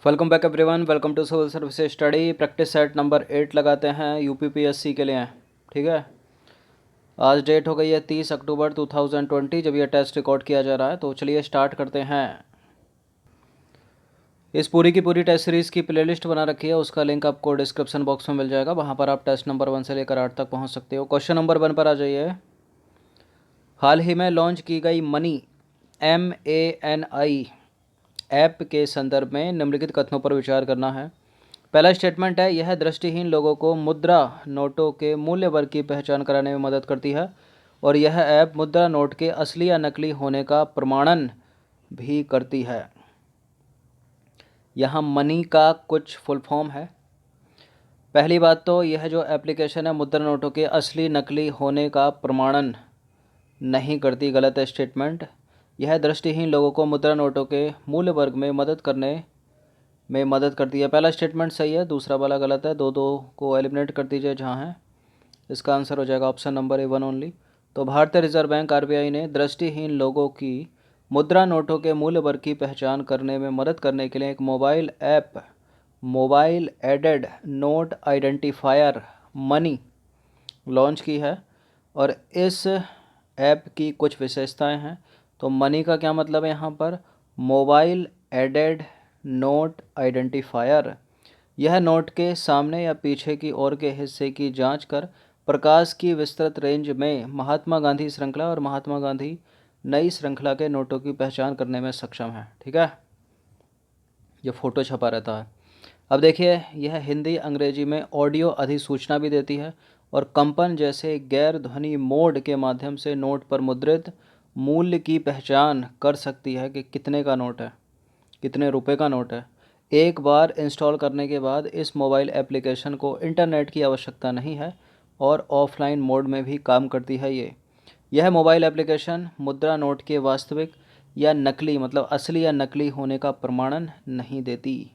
Welcome back everyone, welcome to civil service study practice set number 8 लगाते हैं UPPSC के लिए। ठीक है, आज डेट हो गई है 30 अक्टूबर 2020 जब ये टेस्ट रिकॉर्ड किया जा रहा है। तो चलिए स्टार्ट करते हैं। इस पूरी की पूरी टेस्ट सीरीज़ की प्लेलिस्ट बना रखी है, उसका लिंक आपको डिस्क्रिप्शन बॉक्स में मिल जाएगा। वहाँ पर आप टेस्ट नंबर 1 से लेकर 8 तक पहुँच सकते हो। क्वेश्चन नंबर 1 पर आ जाइए। हाल ही में लॉन्च की गई मनी MANI ऐप के संदर्भ में निम्नलिखित कथनों पर विचार करना है। पहला स्टेटमेंट है, यह दृष्टिहीन लोगों को मुद्रा नोटों के मूल्य वर्ग की पहचान कराने में मदद करती है और यह ऐप मुद्रा नोट के असली या नकली होने का प्रमाणन भी करती है। यहाँ मनी का कुछ फुल फॉर्म है। पहली बात तो यह जो एप्लीकेशन है मुद्रा नोटों के असली नकली होने का प्रमाणन नहीं करती, गलत है स्टेटमेंट। यह दृष्टिहीन लोगों को मुद्रा नोटों के मूल्य वर्ग में मदद करती है। पहला स्टेटमेंट सही है, दूसरा वाला गलत है। दो को एलिमिनेट कर दीजिए जहाँ है। इसका आंसर हो जाएगा ऑप्शन नंबर A1 ओनली। तो भारतीय रिजर्व बैंक RBI ने दृष्टिहीन लोगों की मुद्रा नोटों के मूल्य वर्ग की पहचान करने में मदद करने के लिए एक mobile app mobile aided note identifier money launch की है और इस ऐप की कुछ विशेषताएं हैं। तो मनी का क्या मतलब है यहाँ पर? Mobile aided note identifier. यह नोट के सामने या पीछे की ओर के हिस्से की जांच कर प्रकाश की विस्तृत रेंज में महात्मा गांधी श्रृंखला और महात्मा गांधी नई श्रृंखला के नोटों की पहचान करने में सक्षम है। ठीक है, ये फ़ोटो छपा रहता है। अब देखिए, यह हिंदी अंग्रेजी में ऑडियो अधिसूचना भी देती है और कंपन जैसे गैर ध्वनि मोड के माध्यम से नोट पर मुद्रित मूल्य की पहचान कर सकती है कि कितने का नोट है, कितने रुपए का नोट है। एक बार इंस्टॉल करने के बाद इस मोबाइल एप्लीकेशन को इंटरनेट की आवश्यकता नहीं है और ऑफलाइन मोड में भी काम करती है। यह मोबाइल एप्लीकेशन मुद्रा नोट के वास्तविक या नकली मतलब असली या नकली होने का प्रमाणन नहीं देती।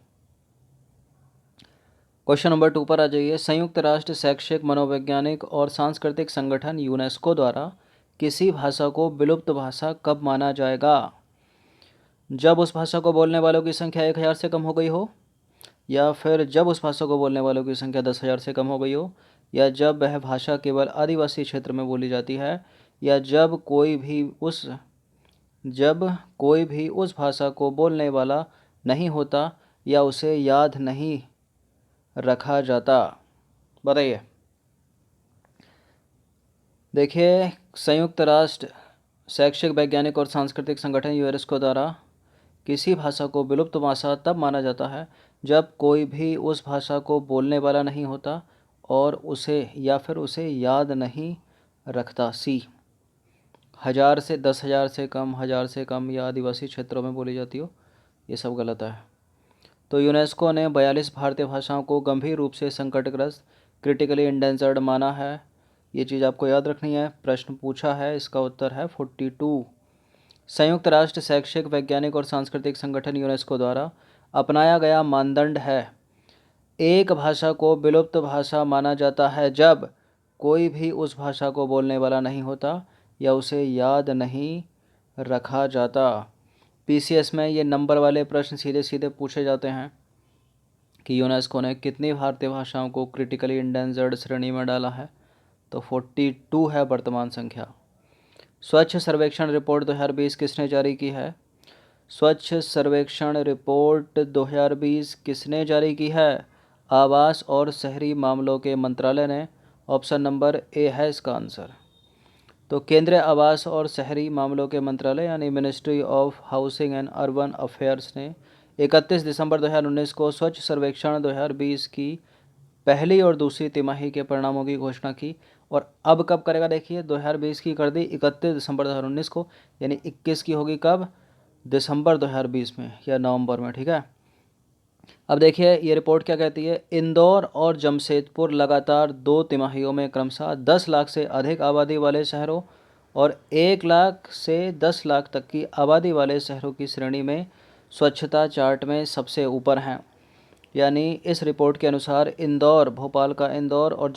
क्वेश्चन नंबर 2 पर आ जाइए। संयुक्त राष्ट्र शैक्षिक मनोवैज्ञानिक और सांस्कृतिक संगठन यूनेस्को द्वारा किसी भाषा को विलुप्त भाषा कब माना जाएगा? जब उस भाषा को बोलने वालों की संख्या 1000 से कम हो गई हो, या फिर जब उस भाषा को बोलने वालों की संख्या 10,000 से कम हो गई हो, या जब वह भाषा केवल आदिवासी क्षेत्र में बोली जाती है, या जब कोई भी उस भाषा को बोलने वाला नहीं होता या उसे याद नहीं रखा जाता। बताइए। देखिए, संयुक्त राष्ट्र शैक्षिक वैज्ञानिक और सांस्कृतिक संगठन यूनेस्को द्वारा किसी भाषा को विलुप्त भाषा तब माना जाता है जब कोई भी उस भाषा को बोलने वाला नहीं होता और उसे याद नहीं रखता। सी 1000 से 10,000 से कम, 1000 से कम या आदिवासी क्षेत्रों में बोली जाती हो, ये सब गलत है। तो यूनेस्को ने 42 भारतीय भाषाओं को गंभीर रूप से संकटग्रस्त क्रिटिकली इंडेंजर्ड माना है। ये चीज़ आपको याद रखनी है, प्रश्न पूछा है, इसका उत्तर है 42। संयुक्त राष्ट्र शैक्षिक वैज्ञानिक और सांस्कृतिक संगठन यूनेस्को द्वारा अपनाया गया मानदंड है, एक भाषा को विलुप्त भाषा माना जाता है जब कोई भी उस भाषा को बोलने वाला नहीं होता या उसे याद नहीं रखा जाता। PCS में ये नंबर वाले प्रश्न सीधे सीधे पूछे जाते हैं कि यूनेस्को ने कितनी भारतीय भाषाओं को क्रिटिकली इंडेंजर्ड श्रेणी में डाला है। तो 42 है वर्तमान संख्या। स्वच्छ सर्वेक्षण रिपोर्ट 2020 किसने जारी की है? स्वच्छ सर्वेक्षण रिपोर्ट 2020 किसने जारी की है? आवास और शहरी मामलों के मंत्रालय ने। ऑप्शन नंबर A है इसका आंसर। तो केंद्रीय आवास और शहरी मामलों के मंत्रालय यानी ministry of housing and urban affairs ने 31 दिसंबर 2019 को स्वच्छ सर्वेक्षण 2020 की पहली और दूसरी तिमाही के परिणामों की घोषणा की। और अब कब करेगा? देखिए, 2020 की कर दी 31 दिसंबर 2019 को, यानी 21 की होगी कब? दिसंबर 2020 में या नवंबर में। ठीक है, अब देखिए ये रिपोर्ट क्या कहती है। इंदौर और जमशेदपुर लगातार 2 तिमाहियों में क्रमशः 10 लाख से अधिक आबादी वाले शहरों और 1 लाख से 10 लाख तक की आबादी वाले शहरों की श्रेणी में स्वच्छता चार्ट में सबसे ऊपर हैं। यानी इस रिपोर्ट के अनुसार इंदौर, भोपाल का इंदौर और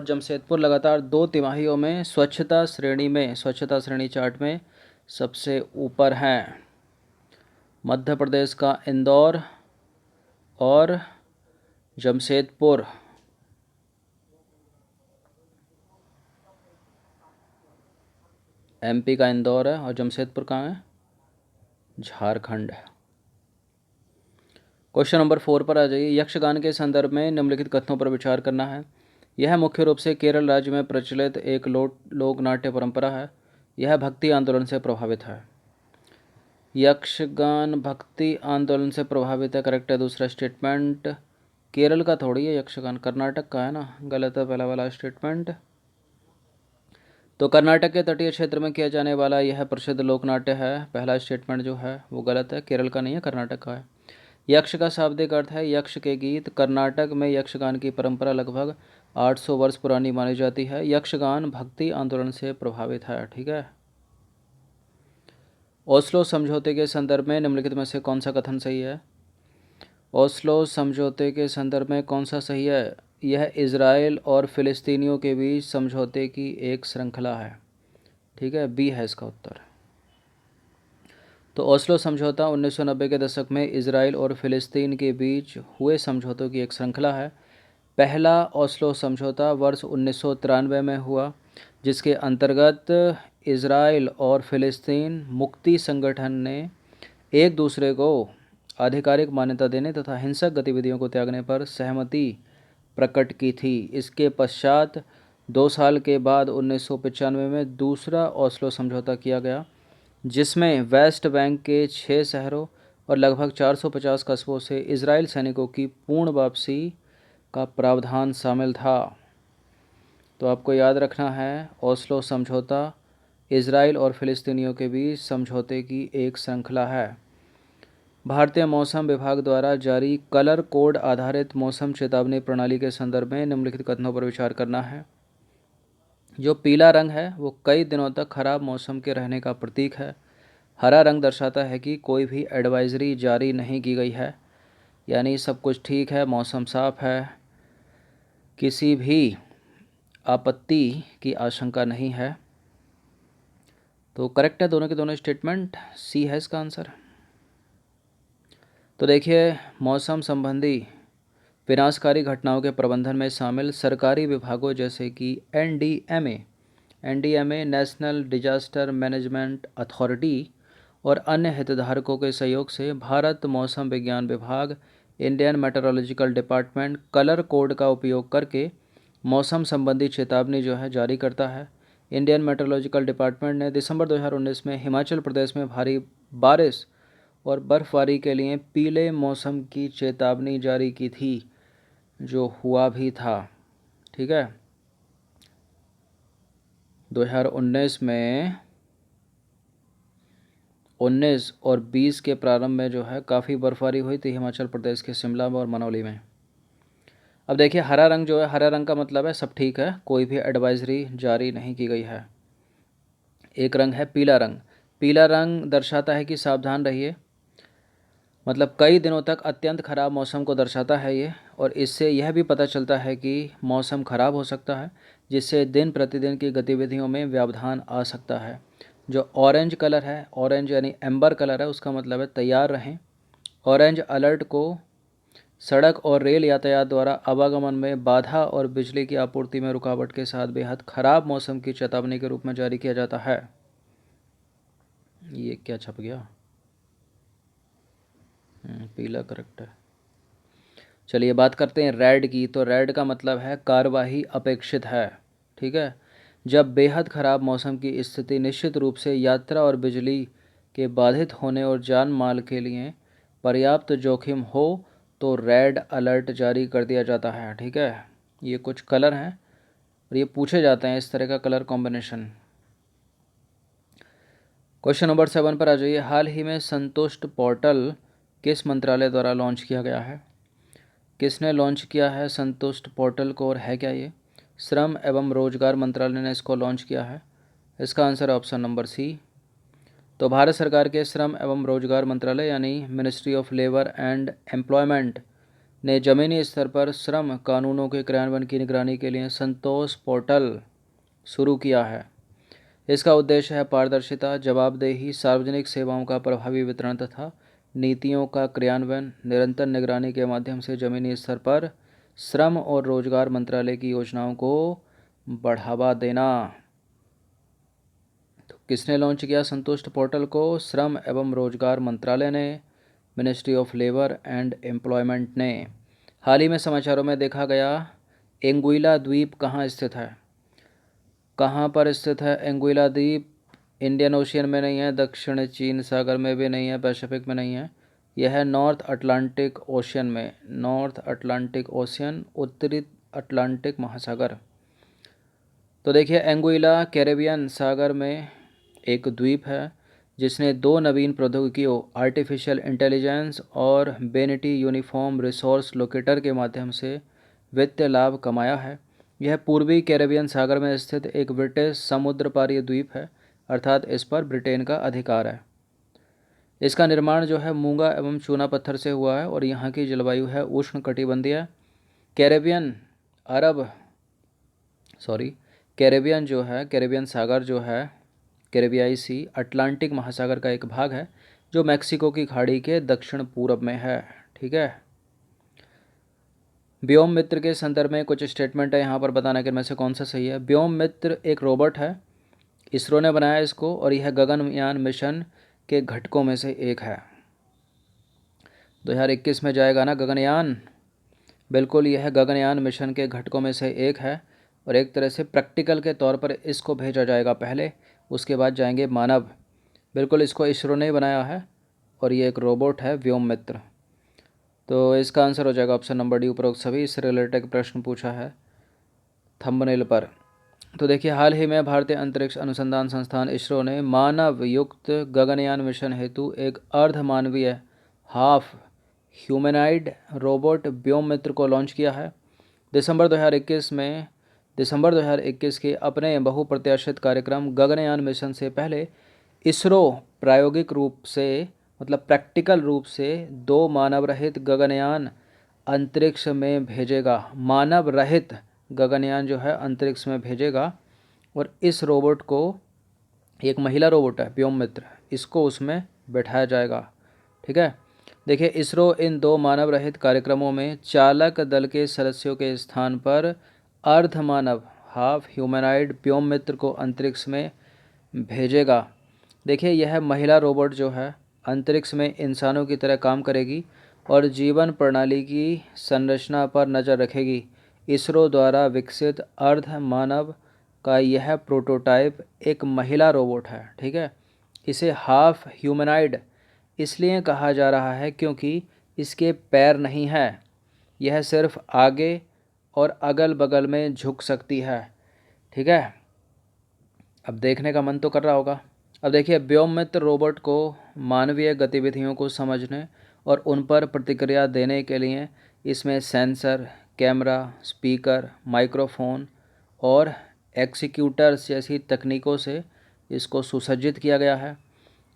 जमशेदपुर लगातार 2 तिमाहियों में स्वच्छता श्रेणी चार्ट में सबसे ऊपर हैं। मध्य प्रदेश का इंदौर और जमशेदपुर। एमपी का इंदौर है और जमशेदपुर कहाँ है? झारखंड। क्वेश्चन नंबर 4 पर आ जाइए। यक्षगान के संदर्भ में निम्नलिखित कथनों पर विचार करना है। यह मुख्य रूप से केरल राज्य में प्रचलित एक लोक नाट्य परंपरा है। यह भक्ति आंदोलन से प्रभावित है। यक्षगान भक्ति आंदोलन से प्रभावित है, करेक्ट है दूसरा स्टेटमेंट। केरल का थोड़ी है यक्षगान, कर्नाटक का है ना, गलत है पहला वाला स्टेटमेंट। तो कर्नाटक के तटीय क्षेत्र में किया जाने वाला यह प्रसिद्ध लोकनाट्य है, पहला स्टेटमेंट जो है वो गलत है, केरल का नहीं है, कर्नाटक का है। यक्ष का शाब्दिक अर्थ है यक्ष के गीत। कर्नाटक में यक्षगान की परंपरा लगभग 800 वर्ष पुरानी मानी जाती है। यक्षगान भक्ति आंदोलन से प्रभावित है, ठीक है। ओस्लो समझौते के संदर्भ में निम्नलिखित में से कौन सा कथन सही है? ओस्लो समझौते के संदर्भ में कौन सा सही है? यह इजराइल और फिलिस्तीनियों के बीच समझौते की एक श्रृंखला है, ठीक है, बी है इसका उत्तर। तो ओस्लो समझौता 1990 के दशक में इजराइल और फिलिस्तीन के बीच हुए समझौतों की एक श्रृंखला है। पहला ओस्लो समझौता वर्ष 1993 में हुआ, जिसके अंतर्गत इजराइल और फिलिस्तीन मुक्ति संगठन ने एक दूसरे को आधिकारिक मान्यता देने तथा हिंसक गतिविधियों को त्यागने पर सहमति प्रकट की थी। इसके पश्चात 2 साल के बाद 1995 में दूसरा ओस्लो समझौता किया गया, जिसमें वेस्ट बैंक के 6 शहरों और लगभग 450 कस्बों से इजराइल सैनिकों की पूर्ण वापसी का प्रावधान शामिल था। तो आपको याद रखना है, ओस्लो समझौता इजराइल और फिलिस्तीनियों के बीच समझौते की एक श्रृंखला है। भारतीय मौसम विभाग द्वारा जारी कलर कोड आधारित मौसम चेतावनी प्रणाली के संदर्भ में निम्नलिखित कथनों पर विचार करना है। जो पीला रंग है वो कई दिनों तक खराब मौसम के रहने का प्रतीक है। हरा रंग दर्शाता है कि कोई भी एडवाइजरी जारी नहीं की गई है, यानी सब कुछ ठीक है, मौसम साफ है, किसी भी आपत्ति की आशंका नहीं है। तो करेक्ट है दोनों के दोनों स्टेटमेंट, सी है इसका आंसर। तो देखिए, मौसम संबंधी विनाशकारी घटनाओं के प्रबंधन में शामिल सरकारी विभागों जैसे कि NDMA national disaster management authority और अन्य हितधारकों के सहयोग से भारत मौसम विज्ञान विभाग, Indian meteorological department colour code का उपयोग करके मौसम संबंधी चेतावनी जो है जारी करता है। इंडियन मेट्रोलॉजिकल डिपार्टमेंट ने दिसंबर 2019 में हिमाचल प्रदेश में भारी बारिश और बर्फबारी के लिए पीले मौसम की चेतावनी जारी की थी, जो हुआ भी था, ठीक है। 2019 में 19 और 20 के प्रारंभ में जो है काफ़ी बर्फबारी हुई थी हिमाचल प्रदेश के शिमला में और मनौली में। अब देखिए, हरा रंग जो है, हरा रंग का मतलब है सब ठीक है, कोई भी एडवाइजरी जारी नहीं की गई है। एक रंग है पीला रंग। पीला रंग दर्शाता है कि सावधान रहिए, मतलब कई दिनों तक अत्यंत खराब मौसम को दर्शाता है ये, और इससे यह भी पता चलता है कि मौसम खराब हो सकता है, जिससे दिन प्रतिदिन की गतिविधियों में व्यवधान आ सकता है। जो ऑरेंज कलर है, ऑरेंज यानी एम्बर कलर है, उसका मतलब है तैयार रहें। ऑरेंज अलर्ट को सड़क और रेल यातायात द्वारा आवागमन में बाधा और बिजली की आपूर्ति में रुकावट के साथ बेहद खराब मौसम की चेतावनी के रूप में जारी किया जाता है। ये क्या छप गया? पीला करेक्ट है। चलिए बात करते हैं रेड की। तो रेड का मतलब है कार्यवाही अपेक्षित है, ठीक है। जब बेहद ख़राब मौसम की स्थिति निश्चित रूप से यात्रा और बिजली के बाधित होने और जान माल के लिए पर्याप्त जोखिम हो तो रेड अलर्ट जारी कर दिया जाता है, ठीक है। ये कुछ कलर हैं और ये पूछे जाते हैं इस तरह का कलर कॉम्बिनेशन। क्वेश्चन नंबर 7 पर आ जाइए। हाल ही में संतुष्ट पोर्टल किस मंत्रालय द्वारा लॉन्च किया गया है? किसने लॉन्च किया है संतुष्ट पोर्टल को और है क्या ये? श्रम एवं रोजगार मंत्रालय ने इसको लॉन्च किया है। इसका आंसर ऑप्शन नंबर सी। तो भारत सरकार के श्रम एवं रोजगार मंत्रालय यानी ministry of labour and employment ने ज़मीनी स्तर पर श्रम कानूनों के क्रियान्वयन की निगरानी के लिए संतोष पोर्टल शुरू किया है। इसका उद्देश्य है पारदर्शिता, जवाबदेही, सार्वजनिक सेवाओं का प्रभावी वितरण तथा नीतियों का क्रियान्वयन, निरंतर निगरानी के माध्यम से ज़मीनी स्तर पर श्रम और रोजगार मंत्रालय की योजनाओं को बढ़ावा देना। तो किसने लॉन्च किया संतुष्ट पोर्टल को? श्रम एवं रोजगार मंत्रालय ने, ministry of labour and employment ने। हाल ही में समाचारों में देखा गया, एंगुइला द्वीप कहाँ स्थित है? कहाँ पर स्थित है एंगुइला द्वीप? इंडियन ओशियन में नहीं है, दक्षिण चीन सागर में भी नहीं है, पैसिफिक में नहीं है। यह है नॉर्थ अटलांटिक ओशियन में, नॉर्थ अटलांटिक ओशियन, उत्तरी अटलांटिक महासागर। तो देखिए, एंगुइला कैरेबियन सागर में एक द्वीप है जिसने 2 नवीन प्रौद्योगिकियों, आर्टिफिशियल इंटेलिजेंस और बेनिटी यूनिफॉर्म रिसोर्स लोकेटर के माध्यम से वित्तीय लाभ कमाया है। यह पूर्वी कैरेबियन सागर में स्थित एक ब्रिटिश समुद्र पारीय द्वीप है, अर्थात इस पर ब्रिटेन का अधिकार है। इसका निर्माण जो है मूंगा एवं चूना पत्थर से हुआ है और यहाँ की जलवायु है उष्णकटिबंधीय। कैरेबियन सागर जो है, कैरेबियाई सी, अटलांटिक महासागर का एक भाग है जो मैक्सिको की खाड़ी के दक्षिण पूर्व में है। ठीक है। व्योम मित्र के संदर्भ में कुछ स्टेटमेंट है, यहाँ पर बताना कि इनमें से कौन सा सही है। व्योम मित्र एक रोबोट है, इसरो ने बनाया इसको, और यह गगनयान मिशन के घटकों में से एक है। 2021 में जाएगा ना गगनयान? बिल्कुल, यह गगनयान मिशन के घटकों में से एक है और एक तरह से प्रैक्टिकल के तौर पर इसको भेजा जाएगा पहले, उसके बाद जाएंगे मानव। बिल्कुल, इसको इसरो ने बनाया है और ये एक रोबोट है व्योम मित्र। तो इसका आंसर हो जाएगा ऑप्शन नंबर डी, उपरोक्त सभी। इससे रिलेटेड प्रश्न पूछा है थंबनेल पर। तो देखिए, हाल ही में भारतीय अंतरिक्ष अनुसंधान संस्थान इसरो ने मानव युक्त गगनयान मिशन हेतु एक अर्धमानवीय हाफ ह्यूमैनॉइड रोबोट व्योम मित्र को लॉन्च किया है। दिसंबर 2021 के अपने बहुप्रत्याशित कार्यक्रम गगनयान मिशन से पहले इसरो प्रायोगिक रूप से, मतलब प्रैक्टिकल रूप से, 2 मानव रहित गगनयान अंतरिक्ष में भेजेगा। मानव रहित गगनयान जो है अंतरिक्ष में भेजेगा और इस रोबोट को, एक महिला रोबोट है व्योम मित्र, इसको उसमें बैठाया जाएगा। ठीक है। देखिए, इसरो इन 2 मानव रहित कार्यक्रमों में चालक दल के सदस्यों के स्थान पर अर्धमानव हाफ ह्यूमैनॉइड व्योम मित्र को अंतरिक्ष में भेजेगा। देखिए, यह महिला रोबोट जो है अंतरिक्ष में इंसानों की तरह काम करेगी और जीवन प्रणाली की संरचना पर नज़र रखेगी। इसरो द्वारा विकसित अर्ध मानव का यह प्रोटोटाइप एक महिला रोबोट है। ठीक है। इसे हाफ ह्यूमैनॉइड इसलिए कहा जा रहा है क्योंकि इसके पैर नहीं है, यह सिर्फ आगे और अगल बगल में झुक सकती है। ठीक है। अब देखने का मन तो कर रहा होगा। अब देखिए, व्योम मित्र रोबोट को मानवीय गतिविधियों को समझने और उन पर प्रतिक्रिया देने के लिए इसमें सेंसर, कैमरा, स्पीकर, माइक्रोफोन और एक्सीक्यूटर्स जैसी तकनीकों से इसको सुसज्जित किया गया है।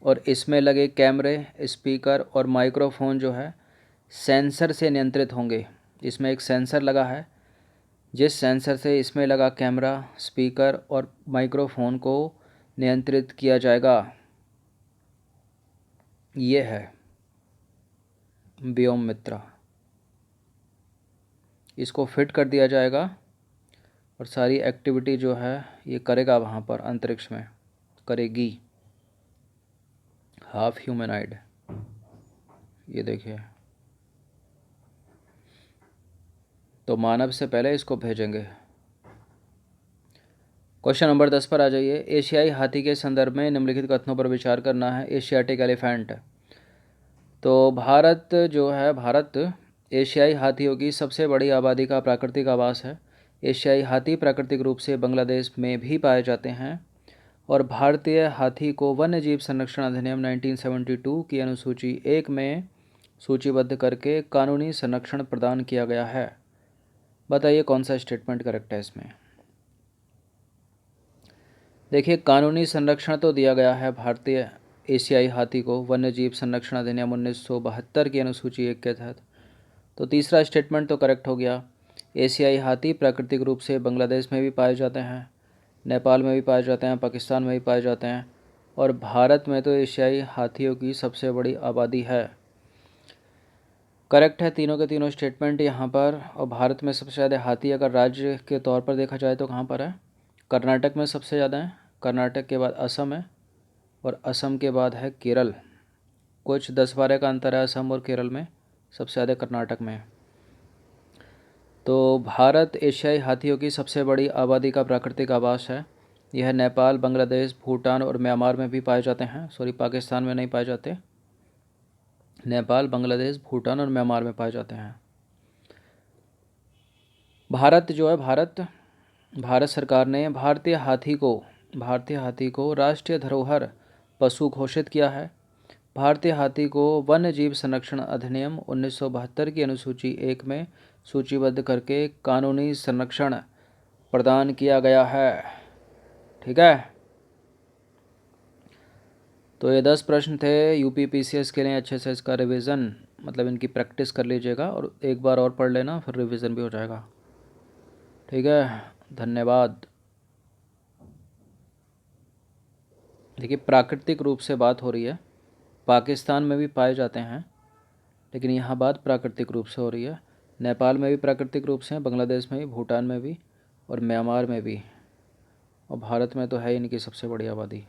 और इसमें लगे कैमरे, स्पीकर और माइक्रोफोन जो है सेंसर से नियंत्रित होंगे। इसमें एक सेंसर लगा है, जिस सेंसर से इसमें लगा कैमरा, स्पीकर और माइक्रोफोन को नियंत्रित किया जाएगा। ये है व्योम मित्र। इसको फिट कर दिया जाएगा और सारी एक्टिविटी जो है ये करेगा, वहाँ पर अंतरिक्ष में करेगी। हाफ ह्यूमैनॉइड, ये देखिए। तो मानव से पहले इसको भेजेंगे। क्वेश्चन नंबर 10 पर आ जाइए। एशियाई हाथी के संदर्भ में निम्नलिखित कथनों पर विचार करना है। Asiatic elephant. तो भारत एशियाई हाथियों की सबसे बड़ी आबादी का प्राकृतिक आवास है। एशियाई हाथी प्राकृतिक रूप से बांग्लादेश में भी पाए जाते हैं और भारतीय हाथी को वन्यजीव संरक्षण अधिनियम 1972 की अनुसूची 1 में सूचीबद्ध करके कानूनी संरक्षण प्रदान किया गया है। बताइए कौन सा स्टेटमेंट करेक्ट है इसमें। देखिए, कानूनी संरक्षण तो दिया गया है भारतीय एशियाई हाथी को वन्यजीव संरक्षण अधिनियम 1972 की अनुसूची 1 के तहत। तो तीसरा स्टेटमेंट तो करेक्ट हो गया। एशियाई हाथी प्राकृतिक रूप से बांग्लादेश में भी पाए जाते हैं, नेपाल में भी पाए जाते हैं, पाकिस्तान में भी पाए जाते हैं और भारत में तो एशियाई हाथियों की सबसे बड़ी आबादी है। करेक्ट है तीनों के तीनों स्टेटमेंट यहाँ पर। और भारत में सबसे ज़्यादा हाथी अगर राज्य के तौर पर देखा जाए तो कहाँ पर है? कर्नाटक में सबसे ज़्यादा है। कर्नाटक के बाद असम है और असम के बाद है केरल। कुछ 10-12 का अंतर है असम और केरल में, सबसे ज़्यादा कर्नाटक में है। तो भारत एशियाई हाथियों की सबसे बड़ी आबादी का प्राकृतिक आवास है। यह नेपाल, बांग्लादेश, भूटान और म्यांमार में भी पाए जाते हैं। सॉरी, पाकिस्तान में नहीं पाए जाते। नेपाल, बांग्लादेश, भूटान और म्यांमार में पाए जाते हैं। भारत जो है, भारत सरकार ने भारतीय हाथी को राष्ट्रीय धरोहर पशु घोषित किया है। भारतीय हाथी को वन्य जीव संरक्षण अधिनियम 1972 की अनुसूची 1 में सूचीबद्ध करके कानूनी संरक्षण प्रदान किया गया है। ठीक है, तो ये 10 प्रश्न थे यूपीपीसीएस के लिए। अच्छे से इसका रिवीजन, मतलब इनकी प्रैक्टिस कर लीजिएगा और एक बार और पढ़ लेना, फिर रिवीजन भी हो जाएगा। ठीक है, धन्यवाद। देखिए, प्राकृतिक रूप से बात हो रही है। पाकिस्तान में भी पाए जाते हैं, लेकिन यहाँ बात प्राकृतिक रूप से हो रही है। नेपाल में भी प्राकृतिक रूप से हैं, बांग्लादेश में भी, भूटान में भी और म्यांमार में भी। और भारत में तो है इनकी सबसे बड़ी आबादी।